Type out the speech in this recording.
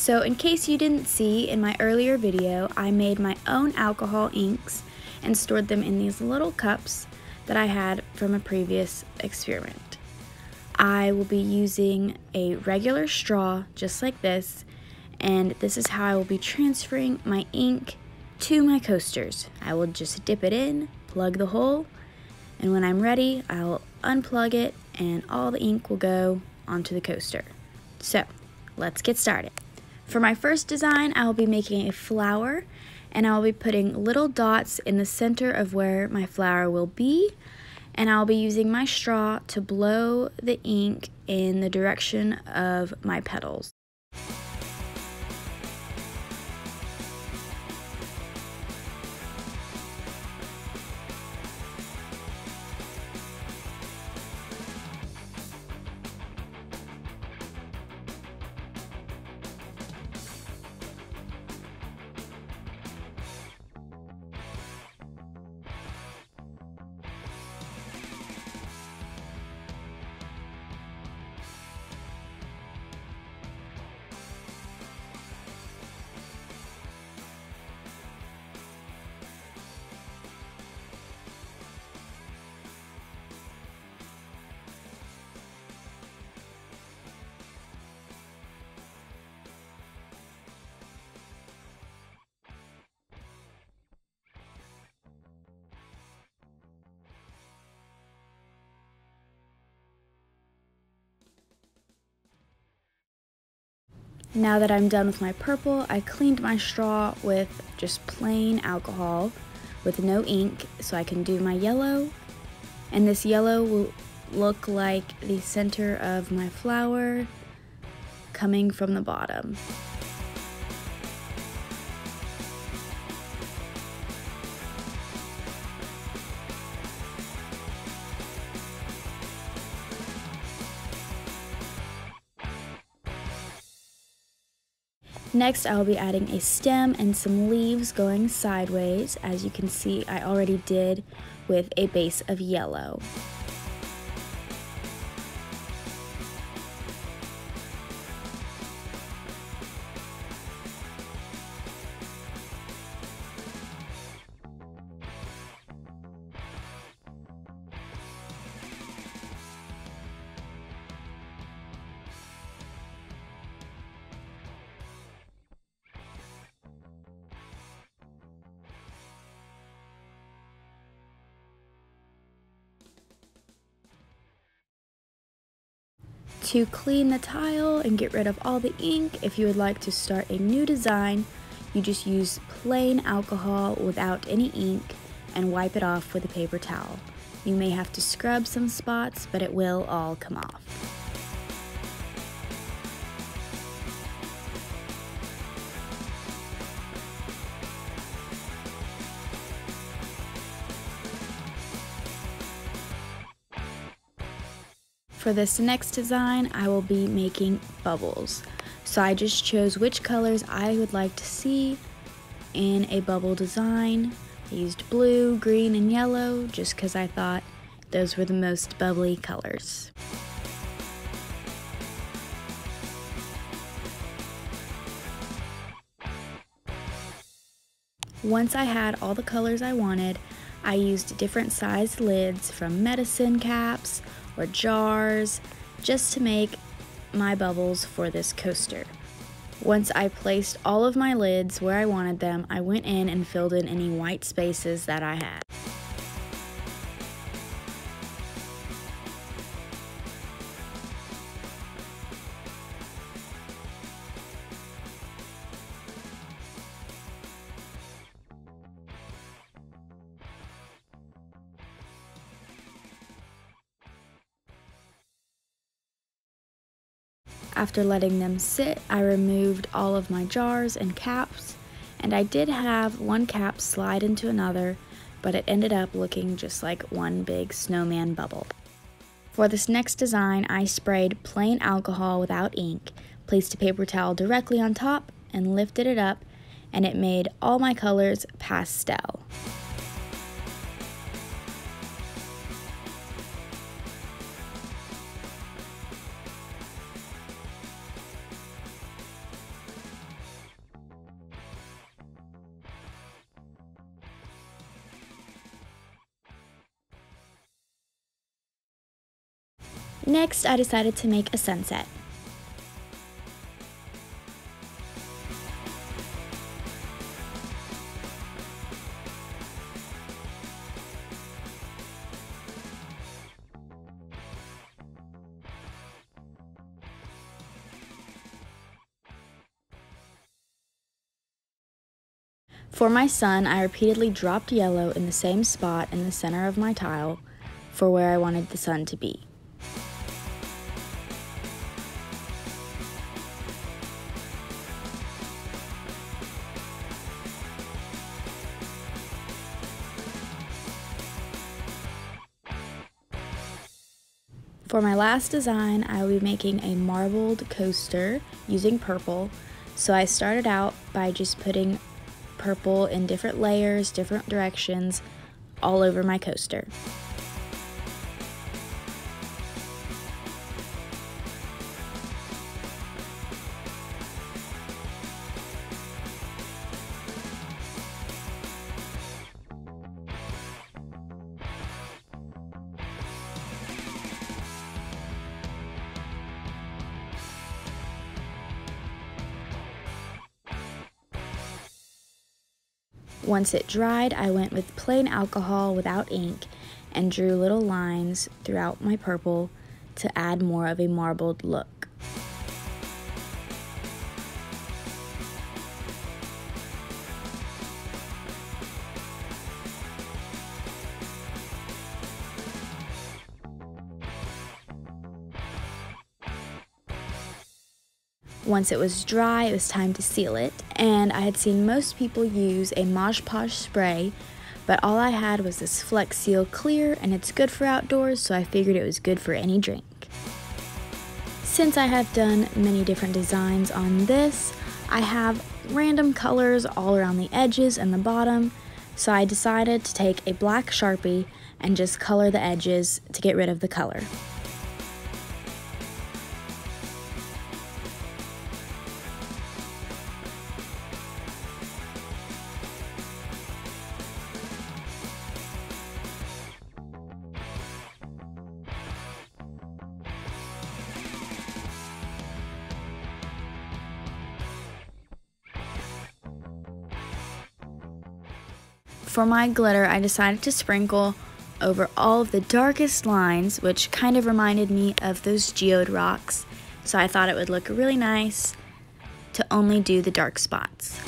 So in case you didn't see in my earlier video, I made my own alcohol inks and stored them in these little cups that I had from a previous experiment. I will be using a regular straw just like this, and this is how I will be transferring my ink to my coasters. I will just dip it in, plug the hole, and when I'm ready, I'll unplug it and all the ink will go onto the coaster. So, let's get started. For my first design, I'll be making a flower, and I'll be putting little dots in the center of where my flower will be, and I'll be using my straw to blow the ink in the direction of my petals. Now that I'm done with my purple, I cleaned my straw with just plain alcohol with no ink so I can do my yellow. And this yellow will look like the center of my flower coming from the bottom. Next, I'll be adding a stem and some leaves going sideways. As you can see, I already did with a base of yellow. To clean the tile and get rid of all the ink, if you would like to start a new design, you just use plain alcohol without any ink and wipe it off with a paper towel. You may have to scrub some spots, but it will all come off. For this next design, I will be making bubbles. So I just chose which colors I would like to see in a bubble design. I used blue, green, and yellow just because I thought those were the most bubbly colors. Once I had all the colors I wanted, I used different sized lids from medicine caps or jars just to make my bubbles for this coaster. Once I placed all of my lids where I wanted them, I went in and filled in any white spaces that I had. After letting them sit, I removed all of my jars and caps, and I did have one cap slide into another, but it ended up looking just like one big snowman bubble. For this next design, I sprayed plain alcohol without ink, placed a paper towel directly on top, and lifted it up, and it made all my colors pastel. Next, I decided to make a sunset. For my sun, I repeatedly dropped yellow in the same spot in the center of my tile for where I wanted the sun to be. For my last design, I will be making a marbled coaster using purple. So I started out by just putting purple in different layers, different directions, all over my coaster. Once it dried, I went with plain alcohol without ink and drew little lines throughout my purple to add more of a marbled look. Once it was dry, it was time to seal it, and I had seen most people use a Mosh Posh spray, but all I had was this Flex Seal Clear, and it's good for outdoors, so I figured it was good for any drink. Since I have done many different designs on this, I have random colors all around the edges and the bottom, so I decided to take a black Sharpie and just color the edges to get rid of the color. For my glitter, I decided to sprinkle over all of the darkest lines, which kind of reminded me of those geode rocks, so I thought it would look really nice to only do the dark spots.